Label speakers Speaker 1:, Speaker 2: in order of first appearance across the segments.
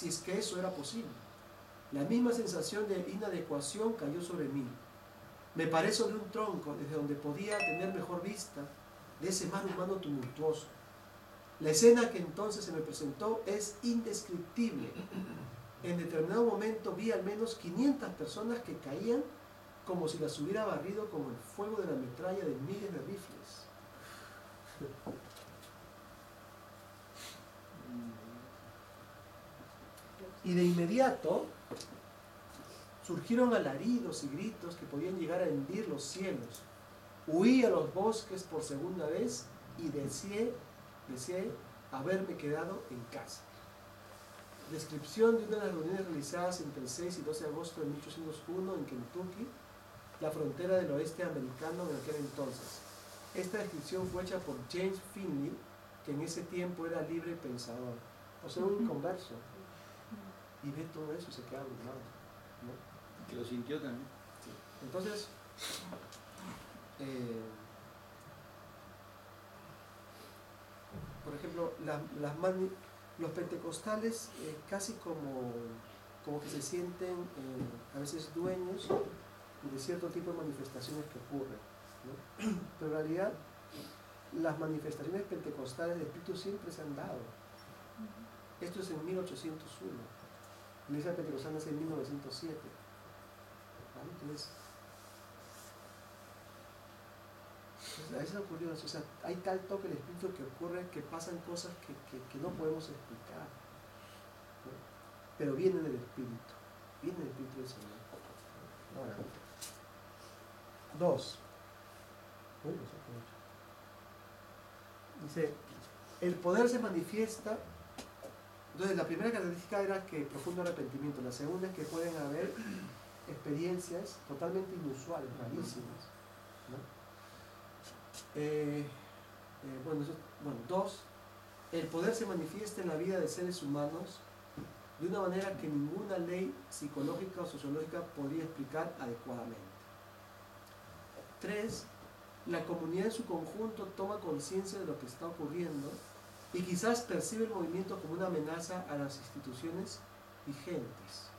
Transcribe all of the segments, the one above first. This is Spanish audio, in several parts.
Speaker 1: si es que eso era posible. La misma sensación de inadecuación cayó sobre mí. Me paré sobre un tronco desde donde podía tener mejor vista de ese mar humano tumultuoso. La escena que entonces se me presentó es indescriptible. En determinado momento vi al menos 500 personas que caían como si las hubiera barrido con el fuego de la metralla de miles de rifles. Y de inmediato surgieron alaridos y gritos que podían llegar a hendir los cielos. Huí a los bosques por segunda vez y deseé haberme quedado en casa. Descripción de una de las reuniones realizadas entre el 6 y 12 de agosto de 1801 en Kentucky, la frontera del oeste americano en aquel entonces. Esta descripción fue hecha por James Finley, que en ese tiempo era libre pensador, o sea, un converso. Y ve todo eso y se queda abrumado, ¿no?
Speaker 2: Que lo sintió también.
Speaker 1: Sí. Entonces, por ejemplo, los pentecostales casi como que se sienten a veces dueños de cierto tipo de manifestaciones que ocurren, ¿no? Pero en realidad las manifestaciones pentecostales del Espíritu siempre se han dado. Esto es en 1801. La iglesia pentecostal nace en 1907. ¿Vale? Entonces, a veces ocurrió eso, o sea, hay tal toque del Espíritu que ocurre, que pasan cosas que no podemos explicar, ¿no? Pero vienen del Espíritu, viene del Espíritu del Señor. Ahora, 2. Dice, el poder se manifiesta. Entonces, la primera característica era que profundo arrepentimiento. La segunda es que pueden haber experiencias totalmente inusuales, rarísimas, ¿no? Bueno, 2. El poder se manifiesta en la vida de seres humanos de una manera que ninguna ley psicológica o sociológica podría explicar adecuadamente. 3. La comunidad en su conjunto toma conciencia de lo que está ocurriendo y quizás percibe el movimiento como una amenaza a las instituciones vigentes.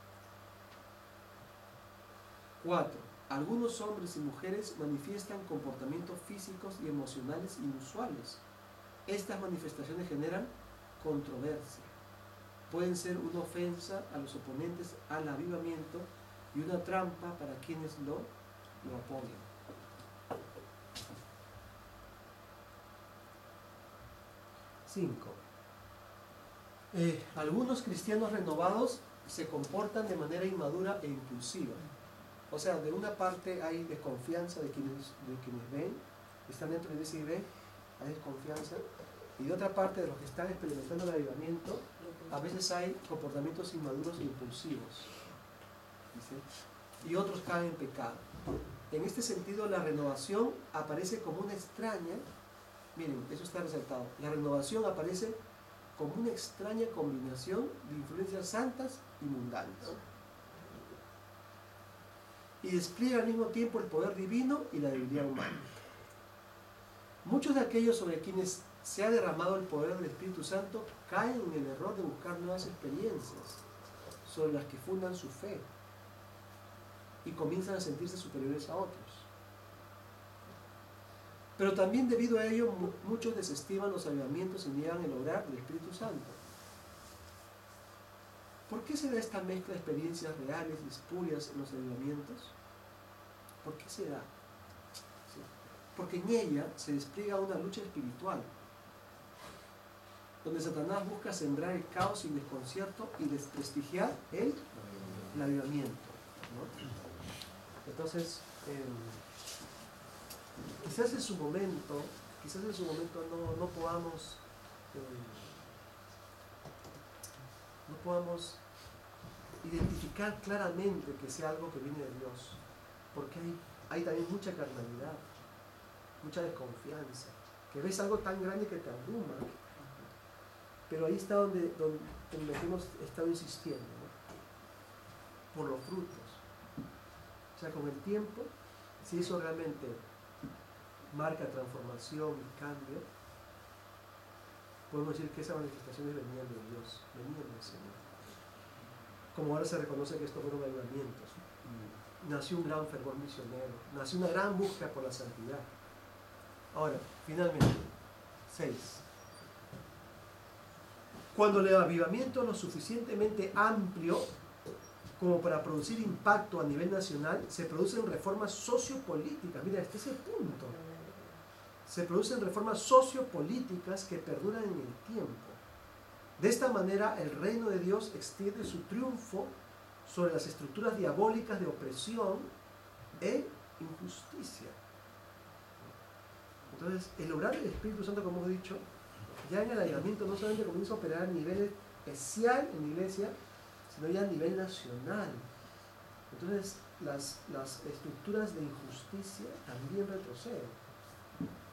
Speaker 1: 4. Algunos hombres y mujeres manifiestan comportamientos físicos y emocionales inusuales. Estas manifestaciones generan controversia. Pueden ser una ofensa a los oponentes al avivamiento y una trampa para quienes lo apoyan. 5. Algunos cristianos renovados se comportan de manera inmadura e impulsiva. O sea, de una parte hay desconfianza de quienes ven, están dentro de la iglesia y ven, hay desconfianza, y de otra parte de los que están experimentando el avivamiento, a veces hay comportamientos inmaduros e impulsivos, ¿sí? Y otros caen en pecado. En este sentido, la renovación aparece como una extraña, miren, eso está resaltado, la renovación aparece como una extraña combinación de influencias santas y mundanas. Y despliega al mismo tiempo el poder divino y la debilidad humana. Muchos de aquellos sobre quienes se ha derramado el poder del Espíritu Santo caen en el error de buscar nuevas experiencias sobre las que fundan su fe y comienzan a sentirse superiores a otros. Pero también debido a ello muchos desestiman los avivamientos y niegan el obrar del Espíritu Santo. ¿Por qué se da esta mezcla de experiencias reales y espurias en los avivamientos? ¿Por qué se da? ¿Sí? Porque en ella se despliega una lucha espiritual, donde Satanás busca sembrar el caos y el desconcierto y desprestigiar el avivamiento, ¿no? Entonces, quizás en su momento no podamos identificar claramente que sea algo que viene de Dios, porque hay también mucha carnalidad, mucha desconfianza, que ves algo tan grande que te abruma, pero ahí está donde hemos estado insistiendo, ¿no? Por los frutos. O sea, con el tiempo, si eso realmente marca transformación y cambio, podemos decir que esas manifestaciones venían de Dios, venían del Señor. como ahora se reconoce que estos fueron avivamientos. Nació un gran fervor misionero, nació una gran búsqueda por la santidad. Ahora, finalmente, 6. Cuando el avivamiento es lo suficientemente amplio como para producir impacto a nivel nacional, se producen reformas sociopolíticas. Mira, este es el punto. Se producen reformas sociopolíticas que perduran en el tiempo. De esta manera, el reino de Dios extiende su triunfo sobre las estructuras diabólicas de opresión e injusticia. Entonces, el obrar del Espíritu Santo, como hemos dicho, ya en el avivamiento no solamente comienza a operar a nivel especial en la iglesia, sino ya a nivel nacional. Entonces, las estructuras de injusticia también retroceden.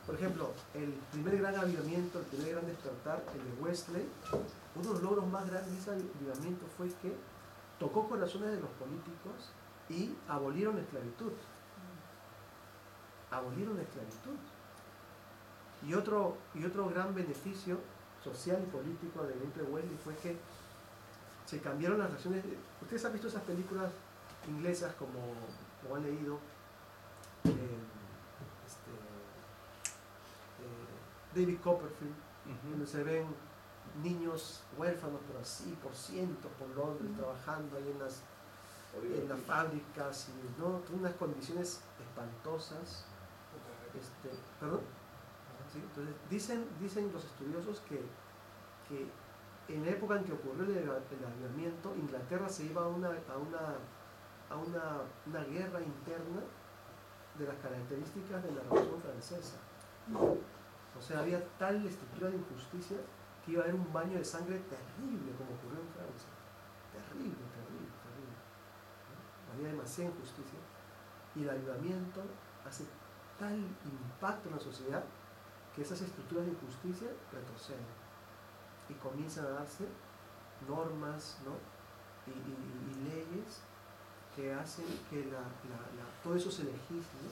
Speaker 1: Por ejemplo, el primer gran avivamiento, el primer gran despertar, el de Wesley, uno de los logros más grandes de ese avivamiento fue que tocó corazones de los políticos y abolieron la esclavitud. Abolieron la esclavitud. Y otro gran beneficio social y político del evento de Wesley fue que se cambiaron las relaciones. Ustedes han visto esas películas inglesas como han leído, David Copperfield, donde se ven niños huérfanos, pero así por cientos por Londres, trabajando ahí en las fábricas, y ¿no? Unas condiciones espantosas. ¿Perdón? ¿Sí? Entonces dicen los estudiosos que en la época en que ocurrió el avivamiento, Inglaterra se iba a una guerra interna de las características de la Revolución Francesa. O sea, había tal estructura de injusticia que iba a haber un baño de sangre terrible, como ocurrió en Francia. Terrible. Había demasiada injusticia. Y el avivamiento hace tal impacto en la sociedad que esas estructuras de injusticia retroceden y comienzan a darse normas, ¿no? y leyes que hacen que todo eso se legisle,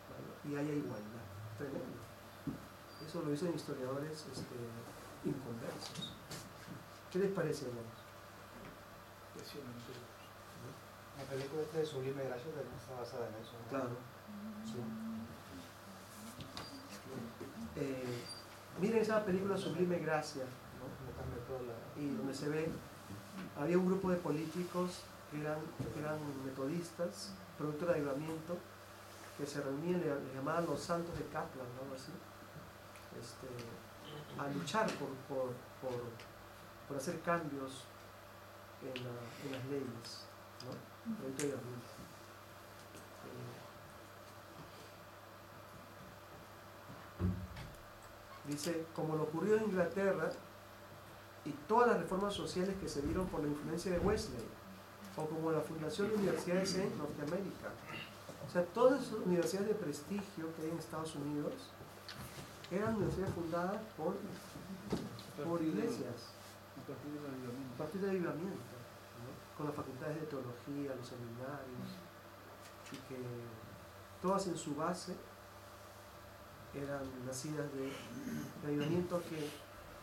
Speaker 1: ¿vale? Y haya igualdad. Tremendo. Eso lo dicen historiadores inconversos. ¿Qué les parece, hermanos?
Speaker 2: La película de Sublime Gracia también está basada en eso, ¿no?
Speaker 1: Claro. Sí. Miren esa película Sublime Gracia, ¿no? Y donde se ve, había un grupo de políticos que eran metodistas, producto del avivamiento, que se reunían, le llamaban los santos de Kaplan, ¿no? Algo así, a luchar por hacer cambios en las leyes, ¿no? Producto del avivamiento. Dice, como lo ocurrió en Inglaterra y todas las reformas sociales que se dieron por la influencia de Wesley, o como la fundación de universidades en Norteamérica. O sea, todas las universidades de prestigio que hay en Estados Unidos eran universidades fundadas por iglesias. A partir del avivamiento, ¿no? Con las facultades de teología, los seminarios, y que todas en su base eran nacidas de avivamiento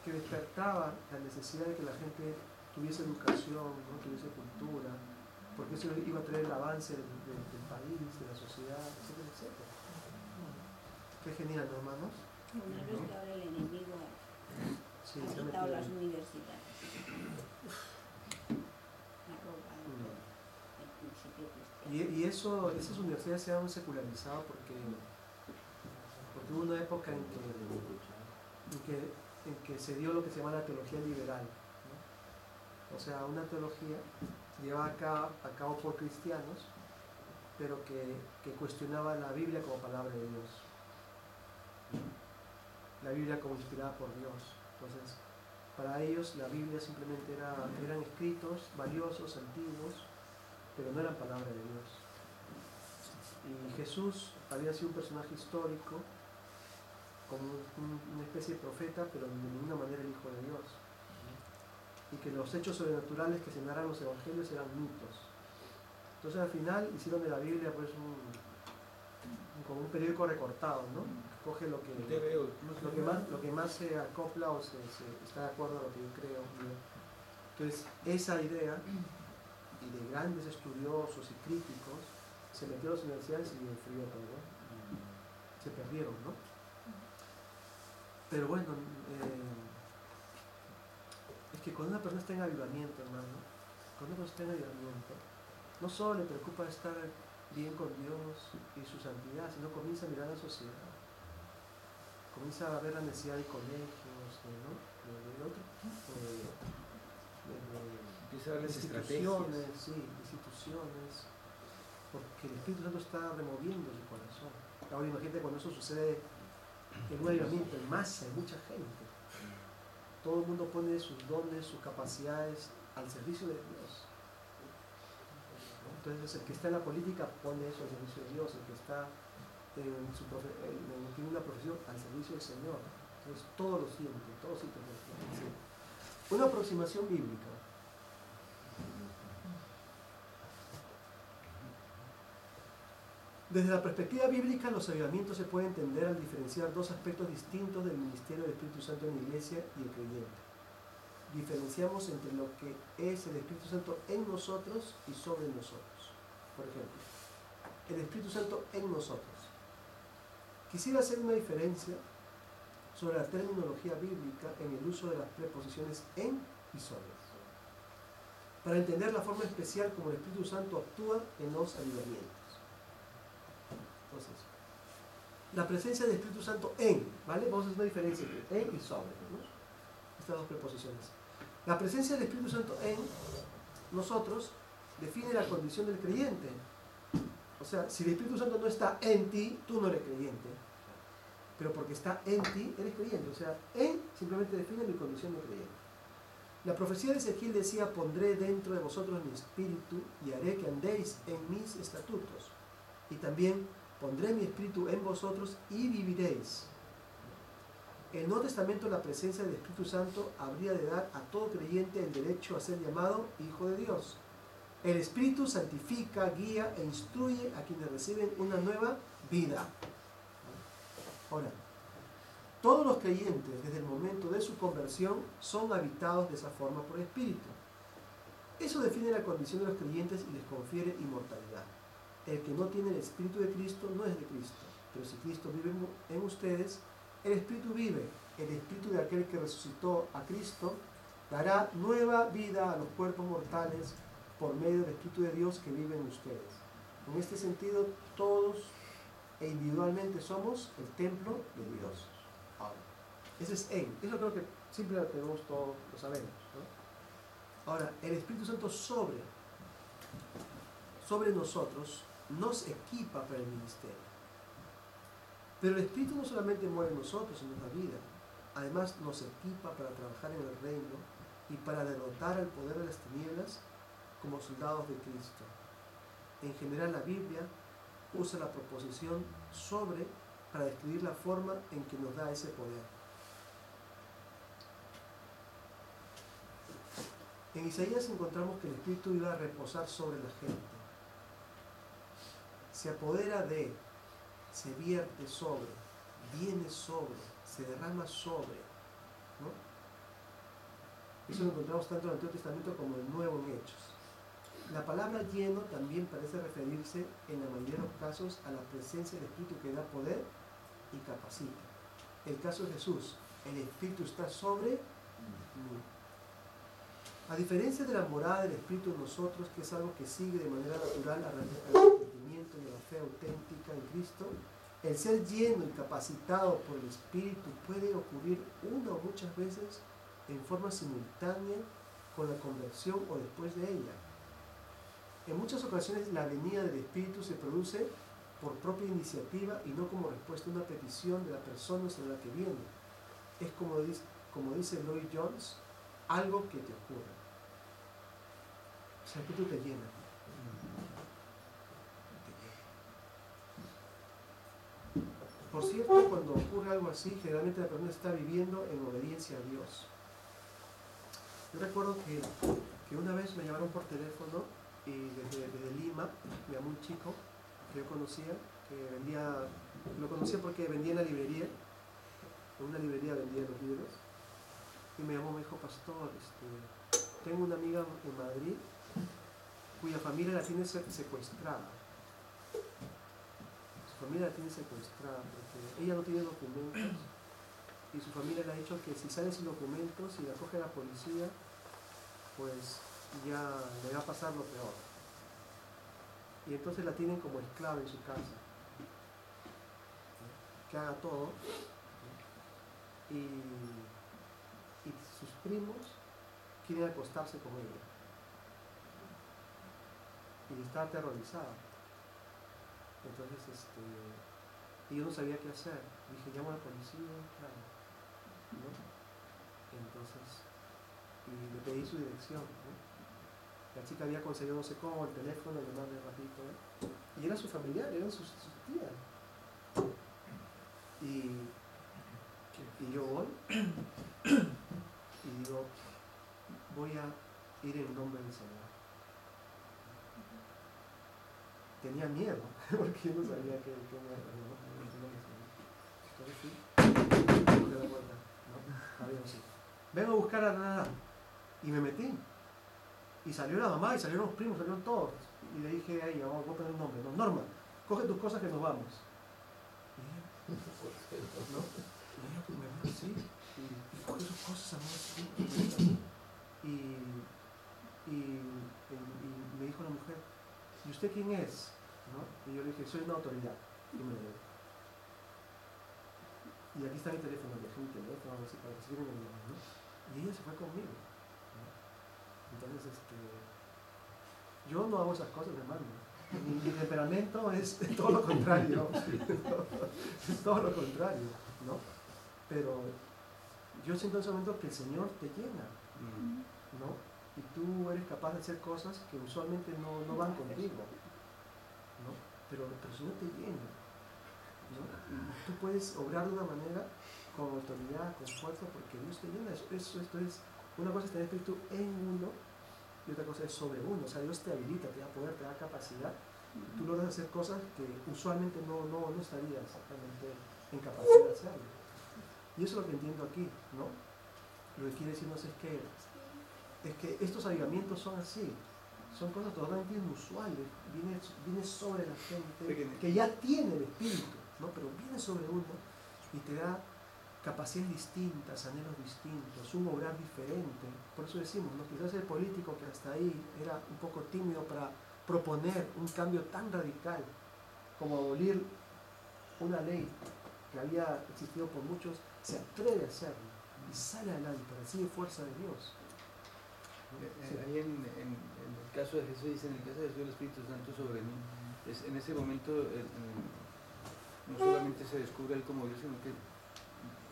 Speaker 1: que despertaba la necesidad de que la gente tuviese educación, ¿no? Tuviese cultura, porque eso iba a traer el avance del país, de la sociedad, etcétera, etcétera. Qué genial, ¿no, hermanos?
Speaker 3: Lo malo es que ahora el enemigo
Speaker 1: Sí,
Speaker 3: ha quitado las universidades, ha robado el principio cristiano.
Speaker 1: y esas universidades se han secularizado porque hubo una época en que se dio lo que se llama la teología liberal, ¿no? O sea, una teología llevada a cabo por cristianos, pero que cuestionaba la Biblia como palabra de Dios, la Biblia como inspirada por Dios. Entonces, para ellos la Biblia simplemente eran escritos valiosos, antiguos, pero no eran palabra de Dios. Y Jesús había sido un personaje histórico, como una especie de profeta, pero de ninguna manera el Hijo de Dios. Y que los hechos sobrenaturales que se narran en los evangelios eran mitos. Entonces al final hicieron de la Biblia pues como un periódico recortado, ¿no? Coge lo que más se acopla o se está de acuerdo a lo que yo creo. Entonces, esa idea, y de grandes estudiosos y críticos, se metió a las universidades y enfrió todo. Se perdieron, ¿no? Pero bueno, es que cuando una persona está en avivamiento, hermano, cuando uno está en avivamiento, no solo le preocupa estar bien con Dios y su santidad, sino comienza a mirar la sociedad, comienza a ver la necesidad de colegios, ¿no? de otro tipo
Speaker 4: empieza a darles
Speaker 1: instituciones, sí, instituciones, porque el Espíritu Santo está removiendo su corazón. Ahora imagínate cuando eso sucede en un avivamiento en masa, en mucha gente. Todo el mundo pone sus dones, sus capacidades al servicio de Dios. Entonces el que está en la política pone eso al servicio de Dios, el que está tiene una profesión al servicio del Señor. Entonces todo lo siente, todo siente. Una aproximación bíblica. Desde la perspectiva bíblica, los avivamientos se pueden entender al diferenciar dos aspectos distintos del ministerio del Espíritu Santo en la iglesia y el creyente. Diferenciamos entre lo que es el Espíritu Santo en nosotros y sobre nosotros. Por ejemplo, el Espíritu Santo en nosotros. Quisiera hacer una diferencia sobre la terminología bíblica en el uso de las preposiciones en y sobre, para entender la forma especial como el Espíritu Santo actúa en los avivamientos. Entonces, la presencia del Espíritu Santo en, ¿vale? Vamos a hacer una diferencia entre en y sobre, ¿no? Estas dos preposiciones. La presencia del Espíritu Santo en nosotros define la condición del creyente. O sea, si el Espíritu Santo no está en ti, tú no eres creyente. Pero porque está en ti, eres creyente. O sea, en simplemente define mi condición de creyente. La profecía de Ezequiel decía: pondré dentro de vosotros mi espíritu y haré que andéis en mis estatutos. Y también pondré mi espíritu en vosotros y viviréis. En el Nuevo Testamento, la presencia del Espíritu Santo habría de dar a todo creyente el derecho a ser llamado hijo de Dios. El Espíritu santifica, guía e instruye a quienes reciben una nueva vida. Ahora, todos los creyentes, desde el momento de su conversión, son habitados de esa forma por el Espíritu. Eso define la condición de los creyentes y les confiere inmortalidad. El que no tiene el Espíritu de Cristo no es de Cristo. Pero si Cristo vive en ustedes, el Espíritu vive. El Espíritu de aquel que resucitó a Cristo dará nueva vida a los cuerpos mortales por medio del Espíritu de Dios que vive en ustedes. En este sentido, todos e individualmente somos el templo de Dios. Ahora, ese es en. Eso creo que siempre lo tenemos todos, lo sabemos, ¿no? Ahora, el Espíritu Santo sobre nosotros nos equipa para el ministerio. Pero el Espíritu no solamente muere en nosotros, en nuestra vida, además nos equipa para trabajar en el reino y para derrotar al poder de las tinieblas como soldados de Cristo. En general, la Biblia usa la proposición sobre para describir la forma en que nos da ese poder. En Isaías encontramos que el Espíritu iba a reposar sobre la gente. Se apodera de, se vierte sobre, viene sobre, se derrama sobre, ¿no? Eso lo encontramos tanto en el Antiguo Testamento como en el Nuevo en Hechos. La palabra lleno también parece referirse en la mayoría de los casos a la presencia del Espíritu que da poder y capacita. El caso de Jesús, el Espíritu está sobre mí. A diferencia de la morada del Espíritu en nosotros, que es algo que sigue de manera natural al arrepentimiento y a la fe auténtica en Cristo, el ser lleno y capacitado por el Espíritu puede ocurrir una o muchas veces en forma simultánea con la conversión o después de ella. En muchas ocasiones la venida del Espíritu se produce por propia iniciativa y no como respuesta a una petición de la persona sobre la que viene. Es como dice Lloyd Jones, algo que te ocurre. O sea, el Espíritu te llena. Por cierto, cuando ocurre algo así, generalmente la persona está viviendo en obediencia a Dios. Yo recuerdo que una vez me llamaron por teléfono y desde Lima me llamó un chico que yo conocía, lo conocía porque vendía en la librería, en una librería vendía los libros, y me llamó, me dijo: pastor, tengo una amiga en Madrid cuya familia la tiene secuestrada. Su familia la tiene secuestrada porque ella no tiene documentos y su familia le ha dicho que si sale sin documentos y la coge la policía, pues ya le va a pasar lo peor. Y entonces la tienen como esclava en su casa, que haga todo, y sus primos quieren acostarse con ella y está aterrorizada. Entonces y yo no sabía qué hacer. Dije, llamo a la policía, claro, ¿no? Entonces, y le pedí su dirección, ¿no? La chica había conseguido no sé cómo el teléfono, le mandé rapidito, ¿no? Y era su familiar, eran sus tías. Y yo voy y digo, voy a ir en nombre del Señor. Tenía miedo, porque yo no sabía que me entonces sí, de la puerta, ¿no? Había así. Vengo a buscar a nada. Y me metí. Y salió la mamá, y salieron los primos, salieron todos. Y le dije a ella, vamos a poner un nombre. No, Norma, coge tus cosas que nos vamos. Y ella, ¿no? Y ella pues, me dijo, sí. Y coge sus cosas, amor, sí. Y me dijo la mujer, ¿y usted quién es? ¿No? Y yo le dije, soy una autoridad. Y me lo dio. Y aquí está mi teléfono, dejé mi teléfono, así para que se queden en el, ¿no? Y ella se fue conmigo, ¿no? Entonces, yo no hago esas cosas, hermano. Mi temperamento es todo lo contrario. Es todo lo contrario, ¿no? Pero yo siento en ese momento que el Señor te llena, ¿no? Y tú eres capaz de hacer cosas que usualmente no van contigo, ¿no? Pero el Señor te llena, ¿no? Y tú puedes obrar de una manera con autoridad, con fuerza, porque Dios te llena. Esto es, una cosa es tener Espíritu en uno y otra cosa es sobre uno. O sea, Dios te habilita, te da poder, te da capacidad. Y tú logras hacer cosas que usualmente no estarías exactamente en capacidad de hacerlo. Y eso es lo que entiendo aquí, ¿no? Lo que quiere decirnos es que estos avivamientos son así. Son cosas totalmente inusuales. Viene sobre la gente que ya tiene el Espíritu, ¿no? Pero viene sobre uno y te da capacidades distintas, anhelos distintos, un obrar diferente. Por eso decimos, ¿no? Quizás el político que hasta ahí era un poco tímido para proponer un cambio tan radical como abolir una ley que había existido por muchos, se atreve a hacerlo y sale adelante, recibe fuerza de Dios.
Speaker 4: Sí. Ahí en el caso de Jesús dice, en el caso de Jesús el Espíritu Santo sobre mí, en ese momento no solamente se descubre él como Dios, sino que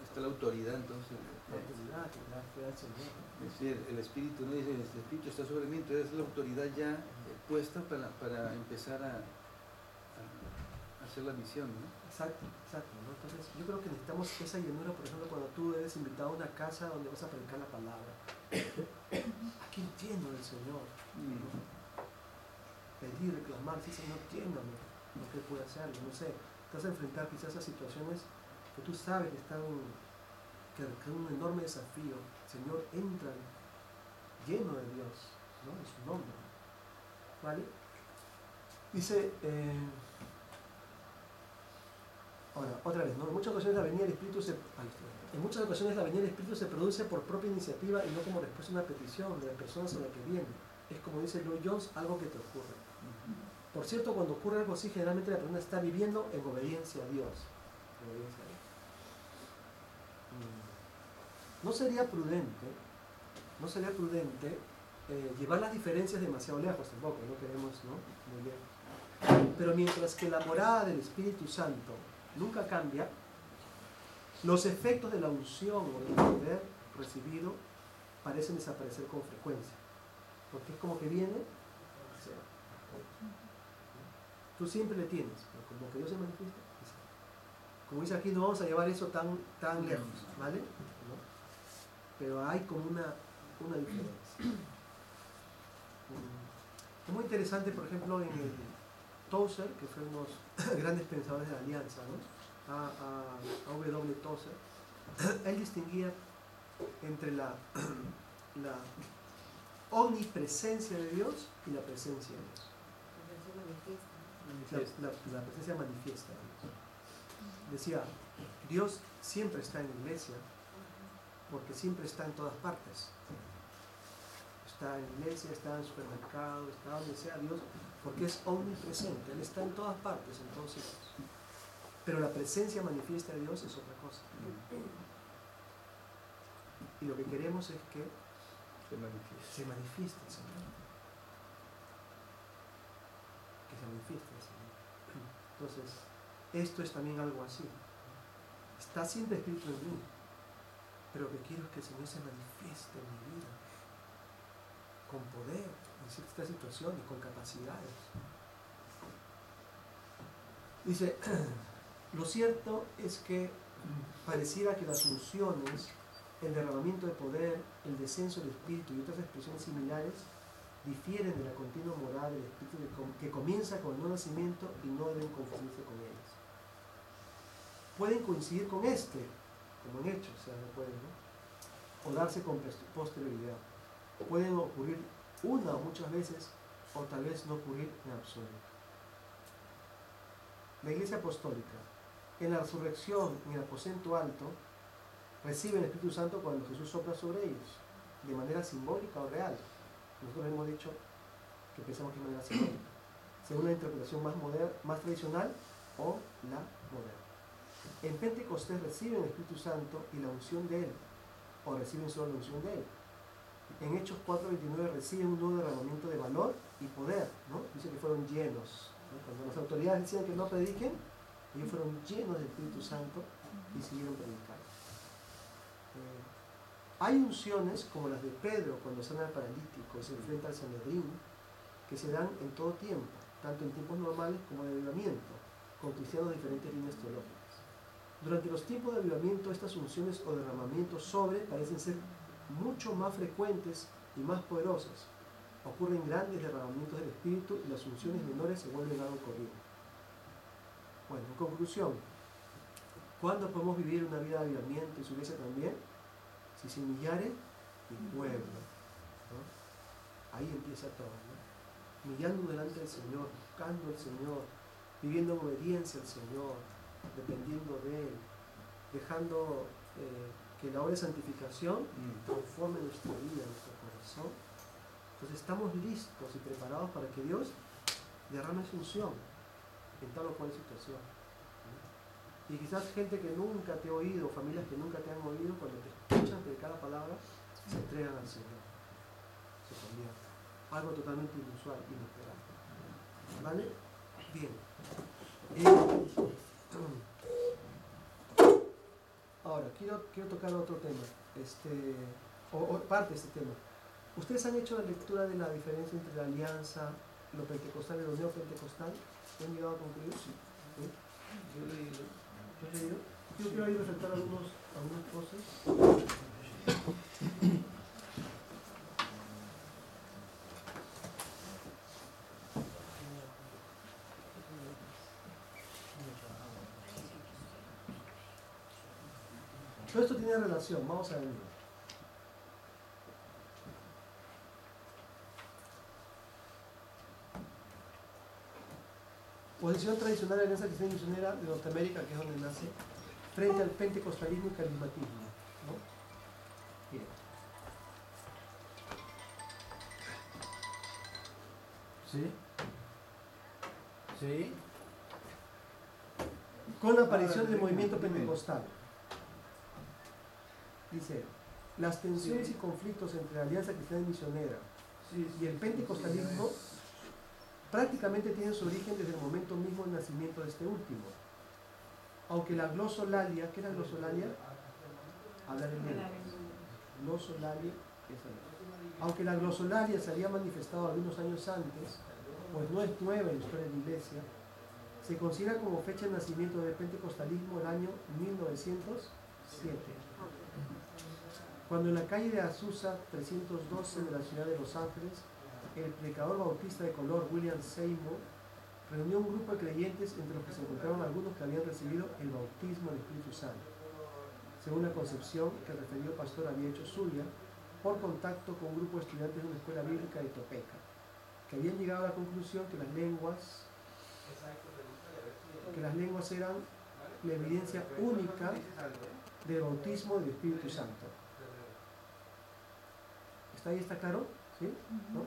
Speaker 4: está la autoridad. Entonces
Speaker 1: la autoridad que da el Señor.
Speaker 4: Es decir, el Espíritu, no dice, el Espíritu está sobre mí, entonces es la autoridad ya puesta para empezar a hacer la misión, ¿no?
Speaker 1: Exacto, ¿no? Entonces yo creo que necesitamos esa llenura, por ejemplo, cuando tú eres invitado a una casa donde vas a predicar la palabra. Aquí entiendo del Señor, ¿no? Pedir, reclamar, sí, Señor, tiéndame lo que puede hacer, no sé, te vas a enfrentar quizás a situaciones que tú sabes que están, que requieren un enorme desafío. Señor, entra lleno de Dios, ¿no? En su nombre, ¿vale? Dice, ahora, otra vez, ¿no? En muchas ocasiones la venida del Espíritu se produce por propia iniciativa y no como respuesta a una petición de la persona sobre la que viene. Es como dice Lloyd Jones, algo que te ocurre. Por cierto, cuando ocurre algo así, generalmente la persona está viviendo en obediencia a Dios. No sería prudente llevar las diferencias demasiado lejos tampoco, no queremos, ¿no? Muy bien. Pero mientras que la morada del Espíritu Santo nunca cambia, los efectos de la unción o del poder recibido parecen desaparecer con frecuencia. Porque es como que viene, se va. Tú siempre le tienes, pero como que Dios se manifiesta, se va. Como dice aquí, no vamos a llevar eso tan lejos, ¿vale? ¿No? Pero hay como una diferencia. Es muy interesante, por ejemplo, en el Tozer, que fue uno de los grandes pensadores de la Alianza, ¿no? A W. Tozer, él distinguía entre la omnipresencia de Dios y la presencia de Dios. La presencia manifiesta de Dios. Decía, Dios siempre está en la iglesia porque siempre está en todas partes. Está en la iglesia, está en el supermercado, está donde sea Dios, porque es omnipresente. Él está en todas partes, en todos sitios. Pero la presencia manifiesta de Dios es otra cosa. Y lo que queremos es que se manifieste el Señor. Que se manifieste el Señor. Entonces, esto es también algo así. Está siempre escrito en mí, pero lo que quiero es que el Señor se manifieste en mi vida, con poder, en ciertas situaciones, con capacidades. Dice, lo cierto es que pareciera que las unciones, el derramamiento de poder, el descenso del Espíritu y otras expresiones similares difieren de la continua morada del Espíritu que comienza con el nuevo nacimiento y no deben confundirse con ellas. Pueden coincidir con este, como en Hechos, o sea, no pueden, ¿no? O darse con posterioridad. Pueden ocurrir una o muchas veces, o tal vez no ocurrir en absoluto. La Iglesia Apostólica, en la resurrección, en el aposento alto, reciben el Espíritu Santo cuando Jesús sopla sobre ellos, de manera simbólica o real. Nosotros hemos dicho que pensamos que es de manera simbólica, según la interpretación más tradicional o la moderna. En Pentecostés reciben el Espíritu Santo y la unción de Él, o reciben solo la unción de Él. En Hechos 4:29 reciben un nuevo derramamiento de valor y poder, ¿no? Dice que fueron llenos, ¿no? Cuando las autoridades decían que no prediquen, ellos fueron llenos del Espíritu Santo y siguieron predicando. Hay unciones como las de Pedro cuando sana al paralítico y se enfrenta al Sanedrín, que se dan en todo tiempo, tanto en tiempos normales como de avivamiento, con cristianos de diferentes líneas teológicas. Durante los tiempos de avivamiento, estas unciones o derramamientos parecen ser mucho más frecuentes y más poderosas. Ocurren grandes derramamientos del Espíritu y las unciones menores se vuelven algo corriente. Bueno, en conclusión, ¿cuándo podemos vivir una vida de avivamiento y su iglesia también? Si se humillare mi pueblo, ¿no? Ahí empieza todo, ¿no? Humillando delante del Señor, buscando al Señor, viviendo en obediencia al Señor, dependiendo de Él, dejando que la obra de santificación transforme nuestra vida, nuestro corazón. Entonces estamos listos y preparados para que Dios derrame su unción en tal o cual situación. Y quizás gente que nunca te ha oído, familias que nunca te han oído, cuando te escuchan predicar la palabra, se entregan al Señor, se convierten. Algo totalmente inusual, inesperado. ¿Vale? Bien. Ahora, quiero tocar otro tema, o parte de este tema. ¿Ustedes han hecho la lectura de la diferencia entre la alianza, lo pentecostal y lo neopentecostal? ¿Han llegado a concluir? ¿Sí?
Speaker 4: Yo leí
Speaker 1: Yo quiero ahí resaltar algunas cosas. Todo esto tiene relación, vamos a verlo. Posición tradicional de la Alianza Cristiana y Misionera de Norteamérica, que es donde nace, frente al pentecostalismo y carismatismo, ¿no? Bien.
Speaker 4: ¿Sí? ¿Sí?
Speaker 1: Con la aparición del movimiento pentecostal. Dice, las tensiones y conflictos entre la Alianza Cristiana y Misionera y el pentecostalismo prácticamente tienen su origen desde el momento mismo del nacimiento de este último. Aunque la glosolalia, ¿qué es la glosolalia? Hablar en lengua. Glosolalia es hablar. Aunque la glosolalia se había manifestado algunos años antes, pues no es nueva en la historia de la Iglesia, se considera como fecha de nacimiento del pentecostalismo el año 1907. Cuando en la calle de Azusa 312 de la ciudad de Los Ángeles, el predicador bautista de color William Seymour reunió un grupo de creyentes entre los que se encontraron algunos que habían recibido el bautismo del Espíritu Santo. Según la concepción que el referido pastor había hecho suya, por contacto con un grupo de estudiantes de una escuela bíblica de Topeka, que habían llegado a la conclusión que las lenguas eran la evidencia única del bautismo del Espíritu Santo. ¿Está ahí? ¿Está claro? ¿Sí? ¿No?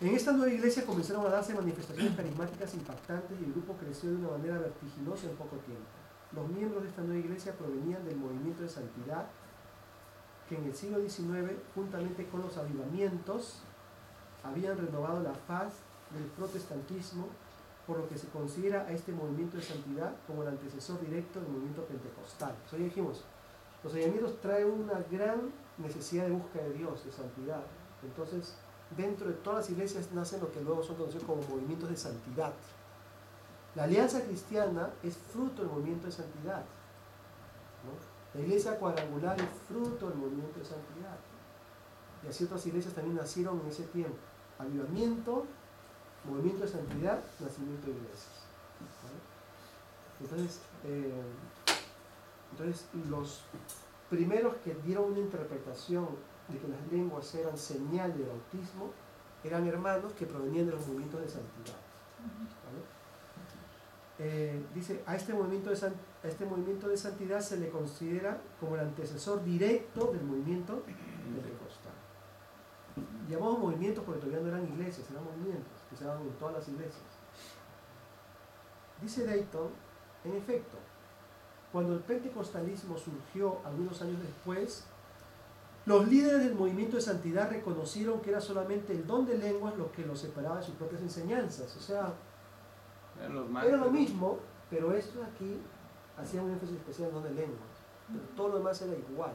Speaker 1: En esta nueva iglesia comenzaron a darse manifestaciones carismáticas impactantes y el grupo creció de una manera vertiginosa en poco tiempo. Los miembros de esta nueva iglesia provenían del movimiento de santidad que en el siglo XIX, juntamente con los avivamientos, habían renovado la faz del protestantismo, por lo que se considera a este movimiento de santidad como el antecesor directo del movimiento pentecostal. Eso ya dijimos, los avivamientos traen una gran necesidad de búsqueda de Dios, de santidad. Entonces, dentro de todas las iglesias nacen lo que luego son conocidos como movimientos de santidad. La Alianza Cristiana es fruto del movimiento de santidad, ¿no? La iglesia cuadrangular es fruto del movimiento de santidad. Y así otras iglesias también nacieron en ese tiempo. Avivamiento, movimiento de santidad, nacimiento de iglesias, ¿vale? Entonces, los primeros que dieron una interpretación de que las lenguas eran señal de bautismo eran hermanos que provenían de los movimientos de santidad, ¿vale? Dice, a este movimiento de santidad se le considera como el antecesor directo del movimiento pentecostal. Llamamos movimientos porque todavía no eran iglesias, eran movimientos que se daban en todas las iglesias. Dice Dayton, en efecto, cuando el pentecostalismo surgió algunos años después, los líderes del movimiento de santidad reconocieron que era solamente el don de lenguas lo que los separaba de sus propias enseñanzas. O sea, era lo mismo, pero estos aquí hacían un énfasis especial en el don de lenguas, pero todo lo demás era igual.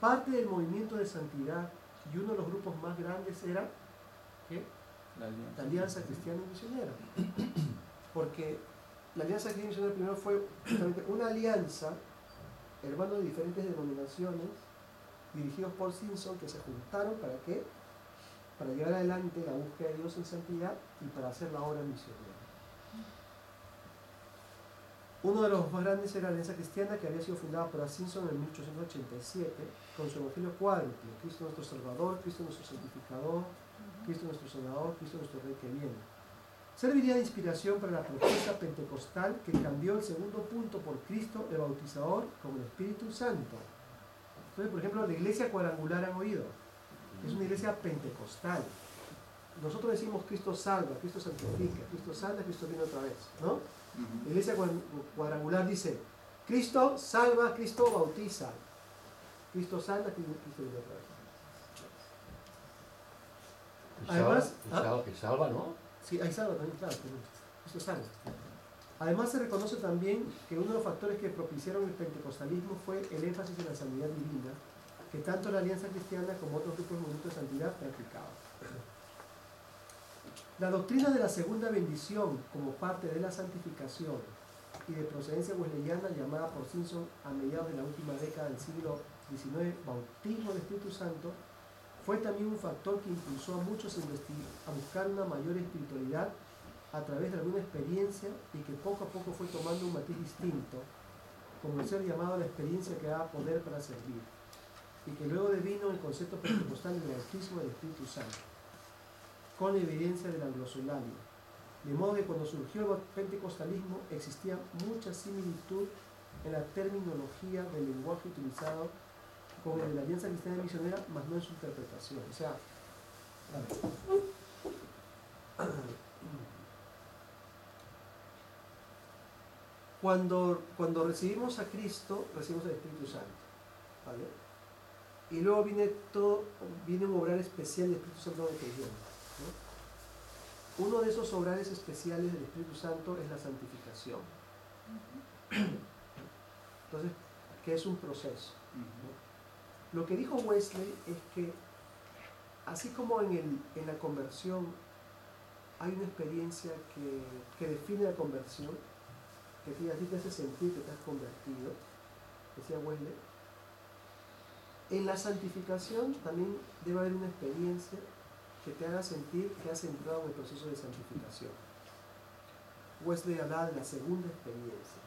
Speaker 1: Parte del movimiento de santidad y uno de los grupos más grandes era ¿qué? La Alianza Cristiana y Misionera. Porque la Alianza Cristiana y Misionera primero fue justamente una alianza, hermanos de diferentes denominaciones, dirigidos por Simpson, que se juntaron ¿para qué? Para llevar adelante la búsqueda de Dios en santidad y para hacer la obra misionera. Uno de los más grandes era la Alianza Cristiana, que había sido fundada por Simpson en 1887 con su evangelio cuádruple: Cristo nuestro Salvador, Cristo nuestro Santificador, Cristo nuestro Sanador, Cristo nuestro Rey que viene. Serviría de inspiración para la propuesta pentecostal que cambió el segundo punto por Cristo el Bautizador como el Espíritu Santo. Entonces, por ejemplo, la iglesia cuadrangular han oído, es una iglesia pentecostal. Nosotros decimos Cristo salva, Cristo santifica, Cristo sana, Cristo viene otra vez, ¿no? La iglesia cuadrangular dice Cristo salva, Cristo bautiza, Cristo sana, Cristo viene otra vez. Además,
Speaker 5: que salva, ¿no?
Speaker 1: Sí, hay salva también, claro, Cristo salva. Además, se reconoce también que uno de los factores que propiciaron el pentecostalismo fue el énfasis en la sanidad divina que tanto la Alianza Cristiana como otros grupos de movimientos de santidad practicaban. La doctrina de la segunda bendición como parte de la santificación y de procedencia wesleyana, llamada por Simpson a mediados de la última década del siglo XIX bautismo del Espíritu Santo, fue también un factor que impulsó a muchos a buscar una mayor espiritualidad a través de alguna experiencia y que poco a poco fue tomando un matiz distinto, como el ser llamado a la experiencia que daba poder para servir, y que luego devino el concepto pentecostal del bautismo del Espíritu Santo, con la evidencia del anglosolario. De modo que cuando surgió el pentecostalismo existía mucha similitud en la terminología del lenguaje utilizado con el de la Alianza Cristiana y Misionera, más no en su interpretación. O sea, cuando recibimos a Cristo, recibimos el Espíritu Santo, ¿vale? Y luego viene un obrar especial del Espíritu Santo de creyente, ¿no? Uno de esos obrares especiales del Espíritu Santo es la santificación. Entonces, ¿qué es un proceso? ¿No? Lo que dijo Wesley es que, así como en la conversión hay una experiencia que define la conversión, que a ti te hace sentir que te has convertido, decía Wesley, en la santificación también debe haber una experiencia que te haga sentir que has entrado en el proceso de santificación. Wesley hablaba de la segunda experiencia.